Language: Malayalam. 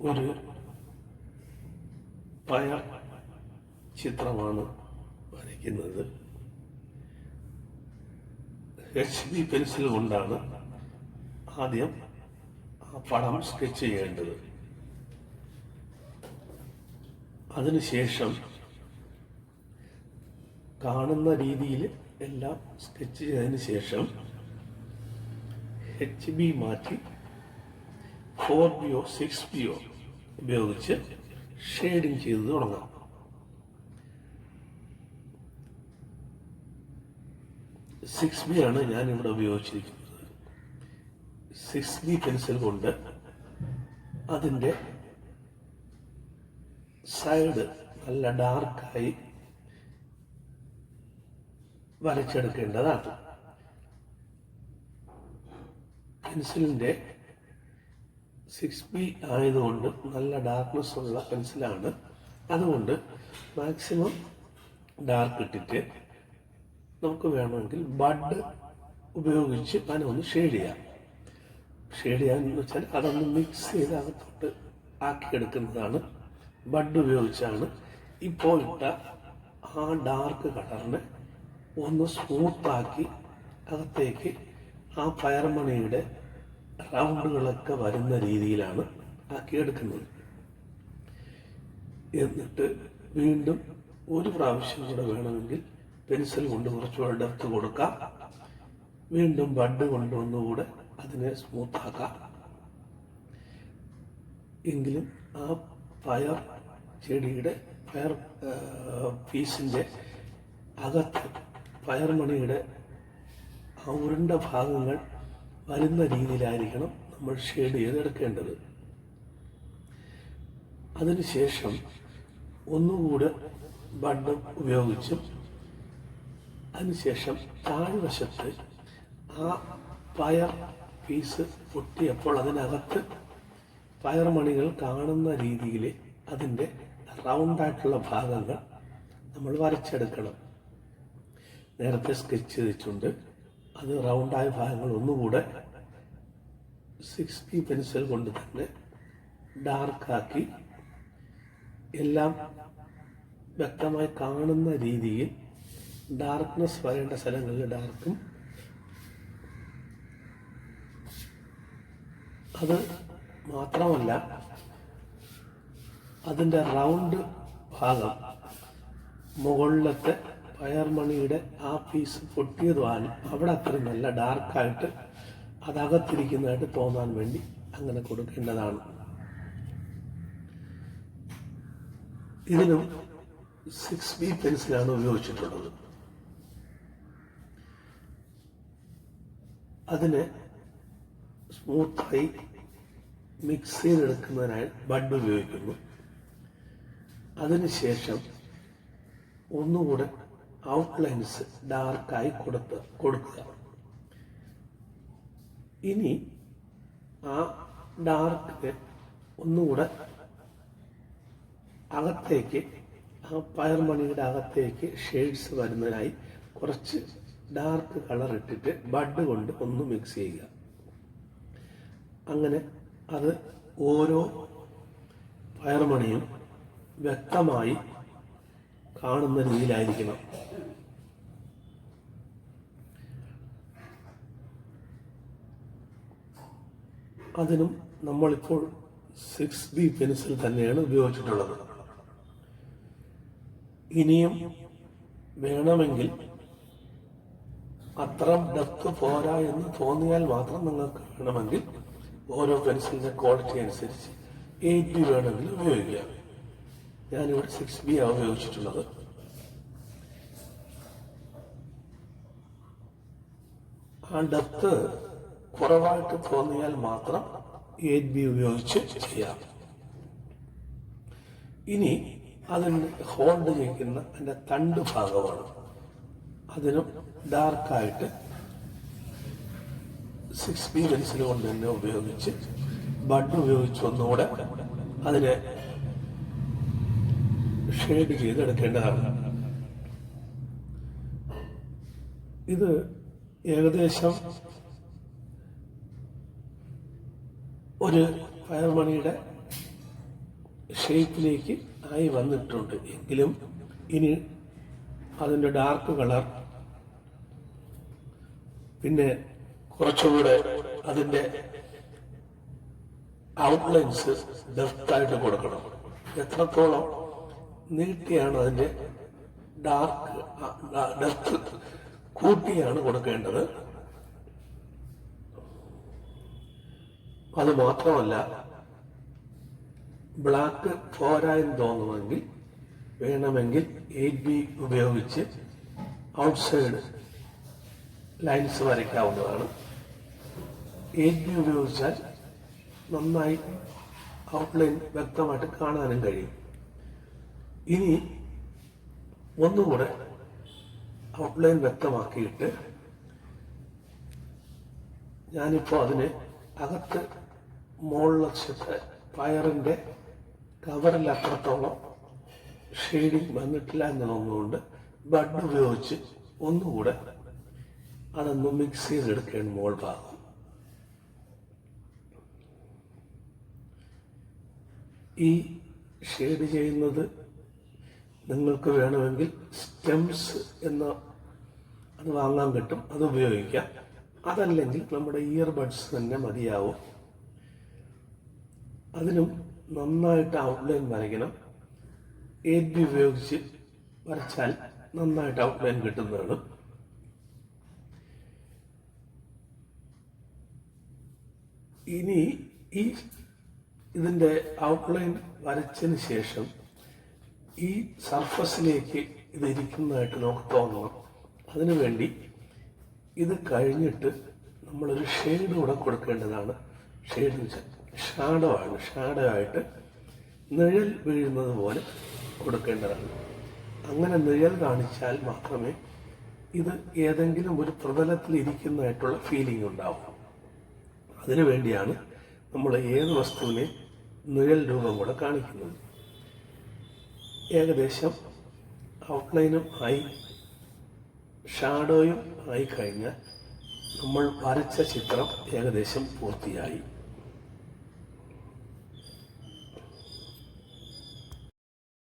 ഒരു പയർ ചിത്രമാണ് വരയ്ക്കുന്നത്. HB പെൻസിൽ കൊണ്ടാണ് ആദ്യം ആ പടം സ്കെച്ച് ചെയ്യേണ്ടത്. അതിനുശേഷം കാണുന്ന രീതിയിൽ എല്ലാം സ്കെച്ച് ചെയ്തതിന് ശേഷം HB മാറ്റി 4B-യോ 6B-യോ ഉപയോഗിച്ച് ഷെയ്ഡിങ് ചെയ്ത് തുടങ്ങാം. സിക്സ് ബി ആണ് ഞാനിവിടെ ഉപയോഗിച്ചിരിക്കുന്നത്. 6B പെൻസിൽ കൊണ്ട് അതിൻ്റെ സൈഡ് നല്ല ഡാർക്കായി വരച്ചെടുക്കേണ്ടതാണ്. പെൻസിലിൻ്റെ 6B ആയതുകൊണ്ട് നല്ല ഡാർക്ക്നെസ് ഉള്ള പെൻസിലാണ്. അതുകൊണ്ട് മാക്സിമം ഡാർക്ക് ഇട്ടിട്ട് നമുക്ക് വേണമെങ്കിൽ ബഡ് ഉപയോഗിച്ച് അതിനൊന്ന് ഷെയ്ഡ് ചെയ്യാം. ഷെയ്ഡ് ചെയ്യാന്ന് വെച്ചാൽ അതൊന്ന് മിക്സ് ചെയ്ത് അകത്തോട്ട് ആക്കിയെടുക്കുന്നതാണ്. ബഡ് ഉപയോഗിച്ചാണ്. ഇപ്പോൾ ഇട്ട ആ ഡാർക്ക് കളറിനെ ഒന്ന് സ്മൂത്താക്കി അകത്തേക്ക് ആ പയർമണിയുടെ റൗണ്ടുകളൊക്കെ വരുന്ന രീതിയിലാണ് ആക്കിയെടുക്കുന്നത്. എന്നിട്ട് വീണ്ടും ഒരു പ്രാവശ്യം കൂടെ വേണമെങ്കിൽ പെൻസിൽ കൊണ്ട് കുറച്ചുകൂടെ ഡെപ്ത് കൊടുക്കാം. വീണ്ടും ബഡ് കൊണ്ട് ഒന്നുകൂടെ അതിനെ സ്മൂത്താക്കാം. എങ്കിലും ആ പയർ ചെടിയുടെ പയർ പീസിൻ്റെ അകത്ത് പയർമണിയുടെ ആ ഉരുണ്ട ഭാഗങ്ങൾ വരുന്ന രീതിയിലായിരിക്കണം നമ്മൾ ഷെയ്ഡ് ചെയ്തെടുക്കേണ്ടത്. അതിനുശേഷം ഒന്നുകൂടെ ബഡ് ഉപയോഗിച്ചും അതിനുശേഷം താഴ്വശത്ത് ആ പയർ പീസ് പൊട്ടിയപ്പോൾ അതിനകത്ത് പയർമണികൾ കാണുന്ന രീതിയിൽ അതിൻ്റെ റൗണ്ടായിട്ടുള്ള ഭാഗങ്ങൾ നമ്മൾ വരച്ചെടുക്കണം. നേരത്തെ സ്കെച്ച് ചെയ്തിട്ടുണ്ട്. അത് റൗണ്ടായ ഭാഗങ്ങൾ ഒന്നുകൂടെ 6B പെൻസിൽ കൊണ്ട് തന്നെ ഡാർക്കാക്കി എല്ലാം വ്യക്തമായി കാണുന്ന രീതിയിൽ ഡാർക്ക്നെസ് വരേണ്ട സ്ഥലങ്ങളിൽ ഡാർക്കും അത് മാത്രമല്ല അതിൻ്റെ റൗണ്ട് ഭാഗം മുകളിലത്തെ പയർമണിയുടെ ആ പീസ് പൊട്ടിയതുമാണ് അവിടെ അത്രയും നല്ല ഡാർക്കായിട്ട് അതകത്തിരിക്കുന്നതായിട്ട് തോന്നാൻ വേണ്ടി അങ്ങനെ കൊടുക്കേണ്ടതാണ്. ഇതിനും 6B പെൻസിലാണ് ഉപയോഗിച്ചിട്ടുള്ളത്. അതിനെ സ്മൂത്തായി മിക്സ് ചെയ്തെടുക്കുന്നതിനായി ബഡ് ഉപയോഗിക്കുന്നു. അതിനുശേഷം ഒന്നുകൂടെ ഔട്ട്ലൈൻസ് ഡാർക്കായി കൊടുക്കുക. ഇനി ആ ഡാർക്കിനെ ഒന്നുകൂടെ അകത്തേക്ക് ആ പയർമണിയുടെ അകത്തേക്ക് ഷെയ്ഡ്സ് വരുന്നതിനായി കുറച്ച് ഡാർക്ക് കളർ ഇട്ടിട്ട് ബഡ് കൊണ്ട് ഒന്ന് മിക്സ് ചെയ്യുക. അങ്ങനെ അത് ഓരോ പയർമണിയും വ്യക്തമായി കാണുന്ന രീതിയിലായിരിക്കണം. അതിനും നമ്മളിപ്പോൾ 6B പെൻസിൽ തന്നെയാണ് ഉപയോഗിച്ചിട്ടുള്ളത്. ഇനിയും വേണമെങ്കിൽ അത്ര ഡെപ്ത് പോരാ എന്ന് തോന്നിയാൽ മാത്രം നിങ്ങൾക്ക് വേണമെങ്കിൽ ഓരോ പെൻസിലിൻ്റെ ക്വാളിറ്റി അനുസരിച്ച് 8B വേണമെങ്കിൽ ഉപയോഗിക്കാം. ഞാനിവിടെ 6B ആണ് ഉപയോഗിച്ചിട്ടുള്ളത്. ആ ഡെപ്ത് കുറവായിട്ട് തോന്നിയാൽ മാത്രം 8B ഉപയോഗിച്ച് ചെയ്യാം. ഇനി അതിന് ഹോൾഡ് ചെയ്യുന്ന അതിൻ്റെ തണ്ട് ഭാഗമാണ്. അതിനും ഡാർക്കായിട്ട് 6B പെൻസിൽ കൊണ്ട് തന്നെ ഉപയോഗിച്ച് ബഡ് ഉപയോഗിച്ച് ഒന്നുകൂടെ അതിനെ ഷെയ്ഡ് ചെയ്തെടുക്കേണ്ടതാണ്. ഇത് ഏകദേശം ഒരു പയർമണിയുടെ ഷേപ്പിലേക്ക് ആയി വന്നിട്ടുണ്ട്. എങ്കിലും ഇനി അതിൻ്റെ ഡാർക്ക് കളർ, പിന്നെ കുറച്ചുകൂടെ അതിൻ്റെ ഔട്ട്ലൈൻസ് ഡെപ്തായിട്ട് കൊടുക്കണം. എത്രത്തോളം നീട്ടിയാണ് അതിൻ്റെ ഡെപ്ത് കൂട്ടിയാണ് കൊടുക്കേണ്ടത്. അത് മാത്രമല്ല, ബ്ലാക്ക് പോരായെന്ന് തോന്നുമെങ്കിൽ വേണമെങ്കിൽ 8B ഉപയോഗിച്ച് ഔട്ട്സൈഡ് ലൈൻസ് വരയ്ക്കാവുന്നതാണ്. 8B ഉപയോഗിച്ചാൽ നന്നായി ഔട്ട്ലൈൻ വ്യക്തമായിട്ട് കാണാനും കഴിയും. ഇനി ഒന്നുകൂടെ ഔട്ട്ലൈൻ വ്യക്തമാക്കിയിട്ട് ഞാനിപ്പോൾ അതിന് അകത്ത് മുകളിലത്തെ പയറിൻ്റെ കവറിൽ അത്രത്തോളം ഷെയ്ഡിങ് വന്നിട്ടില്ല എന്ന് തോന്നുന്നുകൊണ്ട് ബഡ് ഉപയോഗിച്ച് ഒന്നുകൂടെ അതൊന്ന് മിക്സ് ചെയ്തെടുക്കുകയാണ് മുകൾ ഭാഗം. ഈ ഷെയ്ഡ് ചെയ്യുന്നത് നിങ്ങൾക്ക് വേണമെങ്കിൽ സ്റ്റെംസ് അത് വാങ്ങാൻ കിട്ടും, അത് ഉപയോഗിക്കാം. അതല്ലെങ്കിൽ നമ്മുടെ ഇയർബഡ്സ് തന്നെ മതിയാവും. അതിനും നന്നായിട്ട് ഔട്ട്ലൈൻ വരയ്ക്കണം. 8B ഉപയോഗിച്ച് വരച്ചാൽ നന്നായിട്ട് ഔട്ട്ലൈൻ കിട്ടുന്നതാണ്. ഇനി ഇതിൻ്റെ ഔട്ട്ലൈൻ വരച്ചതിന് ശേഷം ഈ സർഫസിലേക്ക് ഇത് ഇരിക്കുന്നതായിട്ട് നമുക്ക് തോന്നണം. അതിനുവേണ്ടി ഇത് കഴിഞ്ഞിട്ട് നമ്മളൊരു ഷെയ്ഡ് കൂടെ കൊടുക്കേണ്ടതാണ്. ഷെയ്ഡ് എന്ന് വെച്ചാൽ ഷാഡോ ആണ്. ഷാഡോ ആയിട്ട് നിഴൽ വീഴുന്നത് പോലെ കൊടുക്കേണ്ടതാണ്. അങ്ങനെ നിഴൽ കാണിച്ചാൽ മാത്രമേ ഇത് ഏതെങ്കിലും ഒരു പ്രതലത്തിൽ ഇരിക്കുന്നതായിട്ടുള്ള ഫീലിംഗ് ഉണ്ടാവും. അതിനു വേണ്ടിയാണ് നമ്മൾ ഏത് വസ്തുവിനെ നിഴൽ രൂപം കൂടെ കാണിക്കുന്നത്. ഏകദേശം ഔട്ട്ലൈനും ആയി ഷാഡോയും ആയി കഴിഞ്ഞാൽ നമ്മൾ വരച്ച ചിത്രം ഏകദേശം പൂർത്തിയായി.